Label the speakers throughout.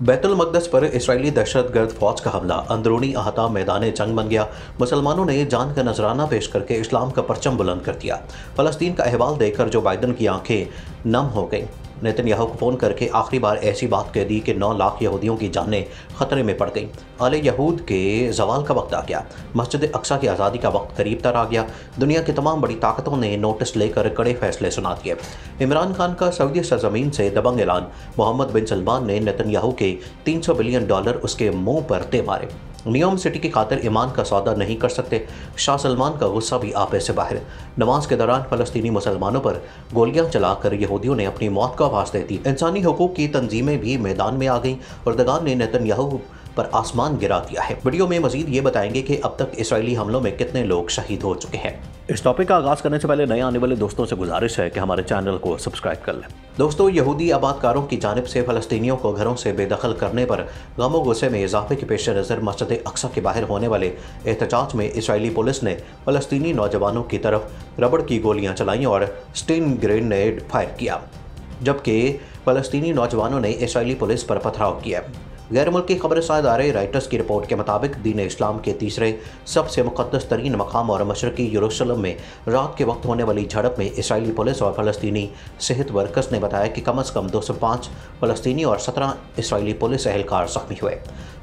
Speaker 1: बैत उल मक़दस पर इसराइली दहशतगर्द फौज का हमला अंदरूनी अहाता मैदान जंग बन गया। मुसलमानों ने जान का नजराना पेश करके इस्लाम का परचम बुलंद कर दिया। फ़लस्तीन का अहवाल देखकर जो बाइडन की आंखें नम हो गईं। नेतन्याहू को फ़ोन करके आखिरी बार ऐसी बात कह दी कि 9 लाख यहूदियों की जानें खतरे में पड़ गईं। आले यहूद के जवाल का वक्त आ गया। मस्जिद अक्सा की आज़ादी का वक्त करीब तर आ गया। दुनिया की तमाम बड़ी ताकतों ने नोटिस लेकर कड़े फैसले सुना दिए। इमरान खान का सऊदी सरजमीन से दबंग ऐलान। मोहम्मद बिन सलमान ने नेतन्याहू के $300 बिलियन उसके मुंह पर दे मारे। न्यूयॉर्म सिटी की खातिर ईमान का सौदा नहीं कर सकते। शाह सलमान का गुस्सा भी आपे से बाहर। नमाज के दौरान फ़लस्तीनी मुसलमानों पर गोलियां चलाकर यहूदियों ने अपनी मौत को आवाज़ दे दी। इंसानी हुकूक की तंजीमें भी मैदान में आ गईं। अर्दगान ने नेतन्याहू पर आसमान गिरा दिया है। वीडियो में मजीद ये बताएंगे कि अब तक इसराइली हमलों में कितने लोग शहीद हो चुके हैं। इस टॉपिक का आगाज़ करने से पहले नए आने वाले दोस्तों से गुजारिश है कि हमारे चैनल को सब्सक्राइब कर लें। दोस्तों, यहूदी आबादकारों की जानिब से फ़लस्तीनियों को घरों से बेदखल करने पर गम गुस्से में इजाफे के पेश नज़र मस्जिद अक्सा के बाहर होने वाले एहतजाज में इसराइली पुलिस ने फ़लस्तीनी नौजवानों की तरफ रबड़ की गोलियां चलाईं और स्टिंग ग्रेनेड फायर किया, जबकि फ़लस्तीनी नौजवानों ने इसराइली पुलिस पर पथराव किया। गैर मुल्की खबरसां इदारे राइटर्स की रिपोर्ट के मुताबिक दीन इस्लाम के तीसरे सबसे मुक़द्दस तरीन मकाम और मशरक़ी यरूशलेम में रात के वक्त होने वाली झड़प में इसराइली पुलिस और फ़लस्तीनी सेहत वर्कर्स ने बताया कि कम अज़ कम 205 फ़लस्तीनी और 17 इसराइली पुलिस एहलकार ज़ख्मी हुए।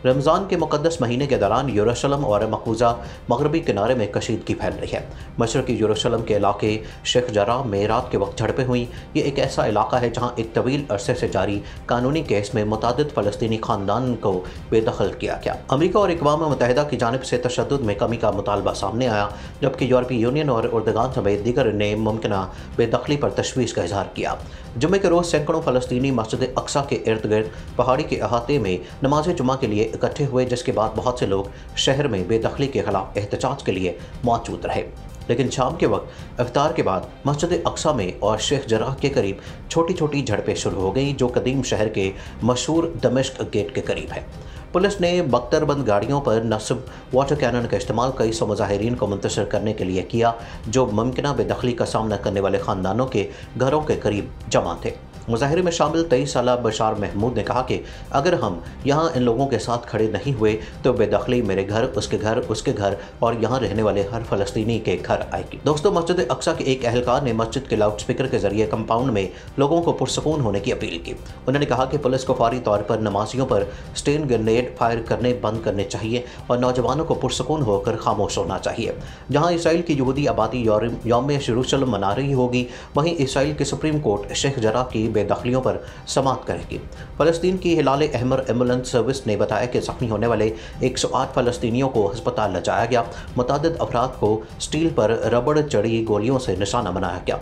Speaker 1: रमज़ान के मुक़द्दस महीने के दौरान यरूशलेम और मकबूजा मगरबी किनारे में कशीदगी फैल रही है। मशरक़ी यरूशलेम के इलाके शेख जराह में रात के वक्त झड़पें हुई। ये एक ऐसा इलाका है जहाँ एक तवील अरसे से जारी कानूनी केस में मुतादिद फ़लस्तीनी खानदान को बेदखल किया गया। अमेरिका और अक़वाम मुत्तहिदा की जानिब से तशद्दुद में कमी का मुतालबा सामने आया, जबकि यूरोपीय यूनियन और अर्दगान समेत दीगर ने मुमकिना बेदखली पर तशवीश का इजहार किया। जुम्मे के रोज़ सैकड़ों फ़लस्तीनी मस्जिद अक्सा के इर्द गिर्द पहाड़ी के अहाते में नमाज जुमा के लिए इकट्ठे हुए, जिसके बाद बहुत से लोग शहर में बेदखली के खिलाफ एहतजाज के लिए मौजूद रहे। लेकिन शाम के वक्त इफ्तार के बाद मस्जिद अक्सा में और शेख जराह के करीब छोटी छोटी झड़पें शुरू हो गईं, जो कदीम शहर के मशहूर दमिश्क गेट के करीब है। पुलिस ने बख्तरबंद गाड़ियों पर नस्ब वाटर कैनन का इस्तेमाल कई सौ मुजाहिरीन को मुंतशिर करने के लिए किया, जो मुमकिना बेदखली का सामना करने वाले ख़ानदानों के घरों के करीब जमा थे। मुजाहिरे में शामिल 23 साला बशार महमूद ने कहा कि अगर हम यहाँ इन लोगों के साथ खड़े नहीं हुए तो बेदखली मेरे घर, उसके घर और यहाँ रहने वाले हर फ़लस्तीनी के घर आएगी। दोस्तों, मस्जिद अक्सा के एक अहलकार ने मस्जिद के लाउड स्पीकर के जरिए कंपाउंड में लोगों को पुरसकून होने की अपील की। उन्होंने कहा कि पुलिस को फौरी तौर पर नमाजियों पर स्टेन ग्रेनेड फायर करने बंद करने चाहिए और नौजवानों को पुरसकून होकर खामोश होना चाहिए। जहाँ इसराइल की यहूदी आबादी यौम यरूशलेम मना रही होगी, वहीं इसराइल की सुप्रीम कोर्ट शेख जराह की बेदखलियों पर समाअत करेगी। फ़लस्तीन की हिलाल अहमर एम्बुलेंस सर्विस ने बताया कि ज़ख्मी होने वाले 108 फ़लस्तीनियों को अस्पताल ले जाया गया। मुतादिद अफराद को स्टील पर रबड़ चढ़ी गोलियों से निशाना बनाया गया।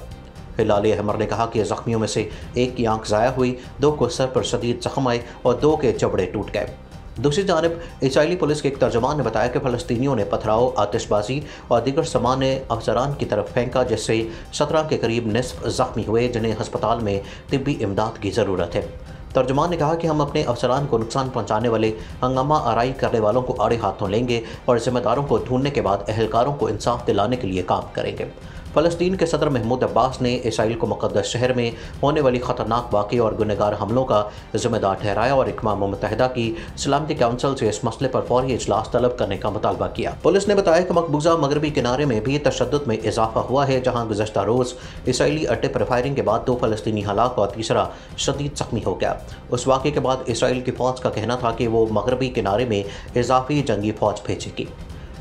Speaker 1: हिलाल अहमर ने कहा कि ज़ख्मियों में से एक की आंख ज़ाया हुई, 2 को सर पर शदीद जख्म आए और 2 के जबड़े टूट गए। दूसरी जानब इसराइली पुलिस के एक तर्जुमान ने बताया कि फ़लस्तीनियों ने पथराव, आतिशबाजी और दीगर सामान अफसरान की तरफ फेंका, जिससे 17 के करीब निस्फ ज़ख्मी हुए, जिन्हें हस्पताल में तिब्बी इमदाद की ज़रूरत है। तर्जुमान ने कहा कि हम अपने अफसरान को नुकसान पहुंचाने वाले, हंगामा आराई करने वालों को आड़े हाथों लेंगे और ज़िम्मेदारों को ढूंढने के बाद अहलकारों को इंसाफ दिलाने के लिए काम करेंगे। फ़लस्तीन के सदर महमूद अब्बास ने इसराइल को मुक़द्दस शहर में होने वाली ख़तरनाक वाक़े और गुनहगार हमलों का ज़िम्मेदार ठहराया और अक़वाम मुत्तहिदा की सलामती काउंसिल से इस मसले पर फौरी इजलास तलब करने का मुतालबा किया। पुलिस ने बताया कि मकबूजा मगरबी किनारे में भी तशद्दुद में इजाफा हुआ है, जहाँ गुज़श्ता रोज़ इसराइली अड्डे पर फायरिंग के बाद 2 फ़लस्तीनी हलाक और तीसरा शदीद ज़ख्मी हो गया। उस वाक़े के बाद इसराइल की फ़ौज का कहना था कि वो मगरबी किनारे में इजाफी जंगी फ़ौज भेजेगी।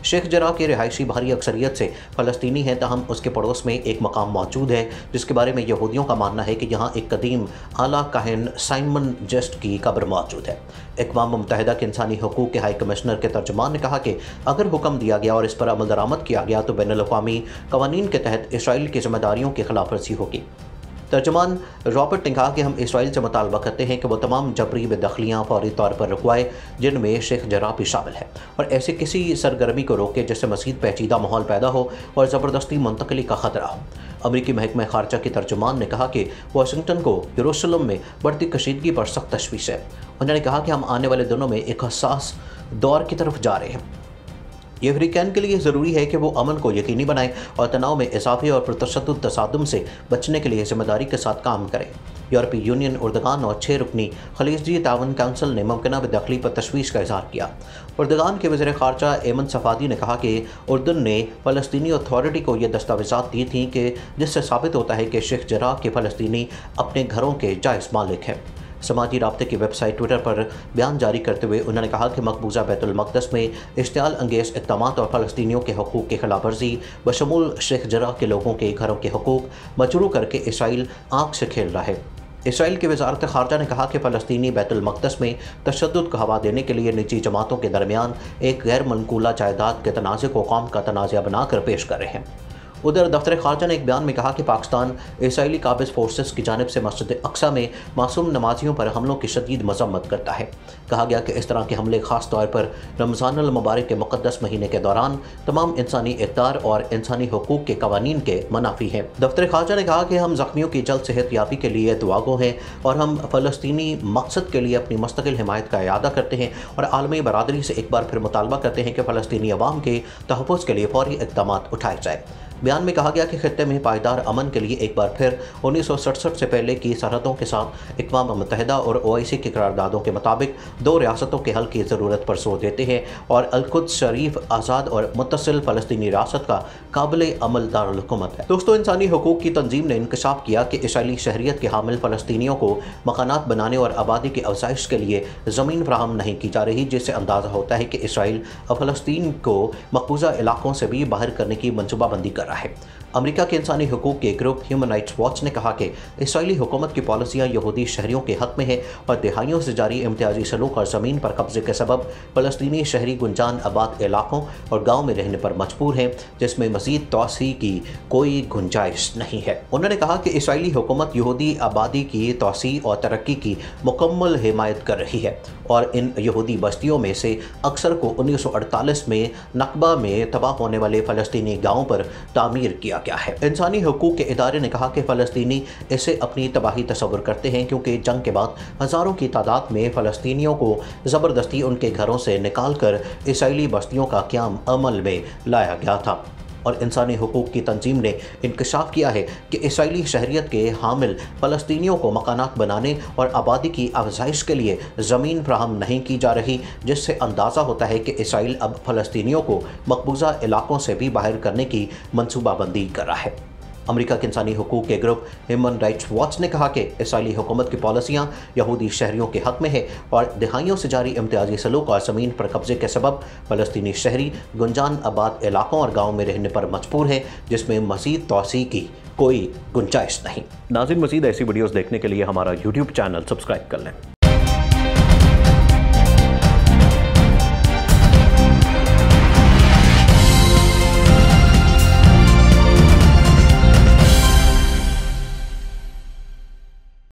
Speaker 1: शेख जराह की रिहायशी भारी अक्सरियत से फ़लस्तीनी है, तहम उसके पड़ोस में एक मकाम मौजूद है जिसके बारे में यहूदियों का मानना है कि यहाँ एक कदीम आला काहिन साइमन जेस्ट की कब्र मौजूद है। अक़वाम मुत्तहिदा के इंसानी हुकूक के हाई कमिश्नर के तर्जुमान ने कहा कि अगर हुक्म दिया गया और इस पर अमल दरामद किया गया तो बैनुल-अक़वामी क़वानीन के तहत इसराइल की ज़िम्मेदारियों की खिलाफ वर्जी होगी। तर्जुमान रॉबर्ट ने कहा कि हम इसराइल से मुतालबा करते हैं कि वो तमाम जबरी बेदखलियाँ फौरी तौर पर रुकवाए, जिनमें शेख जराह भी शामिल है, और ऐसी किसी सरगर्मी को रोके जिससे मज़ीद पेचीदा माहौल पैदा हो और ज़बरदस्ती मुंतकली का ख़तरा हो। अमरीकी महकमा ख़ारजा की तर्जुमान ने कहा कि वाशिंगटन को यरूशलेम में बढ़ती कशीदगी पर सख्त तशवीश है। उन्होंने कहा कि हम आने वाले दिनों में एक हसास दौर की तरफ जा रहे हैं। ये अफ्रीकन के लिए ज़रूरी है कि वो अमन को यकीनी बनाएं और तनाव में इजाफे और पुरतशद्दुद तसादुम से बचने के लिए जिम्मेदारी के साथ काम करें। यूरोपीय यूनियन, उर्दगान और 6 रुकनी खलीजी ताउन काउंसिल ने मुमकिना बेदखली पर तशवीश का इजहार किया। उर्दगान के वज़ीर ख़ारजा एमन सफ़ादी ने कहा कि उर्दन ने फ़लस्तीनी अथॉरिटी को ये दस्तावेज़ात दी थी कि जिससे साबित होता है कि शेख जराह के फ़लस्तीनी अपने घरों के जायज़ मालिक हैं। समाजी राब्ते की वेबसाइट ट्विटर पर बयान जारी करते हुए उन्होंने कहा कि मकबूजा बैतुल मक़दस में इश्तियाल अंगेज़ इक़दामात और फ़लस्तीनियों के हकूक़ की खिलाफ वर्जी बशमूल शेख जराह के लोगों के घरों के हकूक़ मजरूह करके इसराइल आँख से खेल रहा है। इसराइल की वज़ारत ख़ारजा ने कहा कि फ़लस्तीनी बैतुल मक़दस में तशद्दुद को हवा देने के लिए निजी जमातों के दरमियान एक गैर मनकूला जायदाद के तनाज़े को कौम का तनाज़ा बनाकर पेश कर रहे हैं। उधर दफ्तर ख़ारजा ने एक बयान में कहा कि पाकिस्तान इसराइली काबिज़ फोर्सेस की जानिब से मस्जिद अक्सा में मासूम नमाजियों पर हमलों की शदीद मज़म्मत करता है। कहा गया कि इस तरह के हमले ख़ास तौर पर रमज़ानुल मुबारक के मुक़द्दस महीने के दौरान तमाम इंसानी इक़दार और इंसानी हुकूक़ के क़वानीन के मुनाफी हैं। दफ्तर ख़ारजा ने कहा कि हम ज़ख्मियों की जल्द सेहत याबी के लिए दुआगो हैं और हम फ़लस्तीनी मकसद के लिए अपनी मुस्तकिल हिमायत का इरादा करते हैं और आलमी बरादरी से एक बार फिर मुतालबा करते हैं कि फ़लस्तीनी अवाम के तहफ़्फ़ुज़ के लिए फ़ौरी इक़दामात उठाए जाए। बयान में कहा गया कि खित्ते में पायदार अमन के लिए एक बार फिर 1967 से पहले की सरहदों के साथ अक़वाम मुत्तहिदा और OIC की करारदादों के मुताबिक 2 रियासतों के हल की ज़रूरत पर जोर देते हैं और अल-कुद्स शरीफ आज़ाद और मुत्तसिल फ़लस्तीनी रियासत का काबिल अमल दारुल हुकूमत है। दोस्तों, इंसानी हुकूक़ की तंजीम ने इंकशाफ किया कि इसराइली शहरियत के हामिल फ़लस्तीनियों को मकानात बनाने और आबादी की अफज़ाइश के लिए ज़मीन फराहम नहीं की जा रही, जिससे अंदाज़ा होता है कि इसराइल फ़लस्तीन को मकबूजा इलाकों से भी बाहर करने की मनसूबाबंदी कर रहा है। अमेरिका के इंसानी हुकूक़ के ग्रुप ह्यूमन राइट्स वॉच ने कहा कि इसराइली हुकूमत की पॉलिसियाँ यहूदी शहरियों के हक़ में है और दहाइयों से जारी इम्तियाजी सलूक और ज़मीन पर कब्जे के सबब फ़लस्तीनी शहरी गुंजान आबाद इलाकों और गाँव में रहने पर मजबूर हैं, जिसमें मज़ीद तोसी की कोई गुंजाइश नहीं है। उन्होंने कहा कि इसराइली हुकूमत यहूदी आबादी की तोसी और तरक्की की मुकम्मल हिमायत कर रही है और इन यहूदी बस्तियों में से अक्सर को 1948 में नकबा में तबाह होने वाले फ़लस्तीनी गाँवों पर तामीर किया गया है। इंसानी हुकूक़ के इदारे ने कहा कि फ़लस्तीनी इसे अपनी तबाही तस्वुर करते हैं क्योंकि जंग के बाद हज़ारों की तादाद में फ़लस्तीनियों को ज़बरदस्ती उनके घरों से निकाल कर इसराइली बस्तियों का क़याम अमल में लाया गया था। और इंसानी हुकूक़ की तंजीम ने इंकशाफ किया है कि इसराइली शहरियत के हामिल फ़लस्तीनियों को मकानात बनाने और आबादी की अफज़ाइश के लिए ज़मीन फराहम नहीं की जा रही, जिससे अंदाज़ा होता है कि इसराइल अब फ़लस्तीनियों को मकबूजा इलाकों से भी बाहर करने की मनसूबाबंदी कर रहा है। अमेरिका के इंसानी हुकूक़ के ग्रुप ह्यूमन राइट्स वॉच ने कहा कि इसराइली हुकूमत की पॉलिसियाँ यहूदी शहरियों के हक़ में है और दहाइयों से जारी इम्तियाजी सलूक और ज़मीन पर कब्जे के सबब फ़लस्तीनी शहरी गुंजान आबाद इलाकों और गाँव में रहने पर मजबूर हैं, जिसमें मज़ीद तोसी की कोई गुंजाइश नहीं। नाज़रीन, मज़ीद ऐसी वीडियोज़ देखने के लिए हमारा YouTube चैनल सब्सक्राइब कर लें।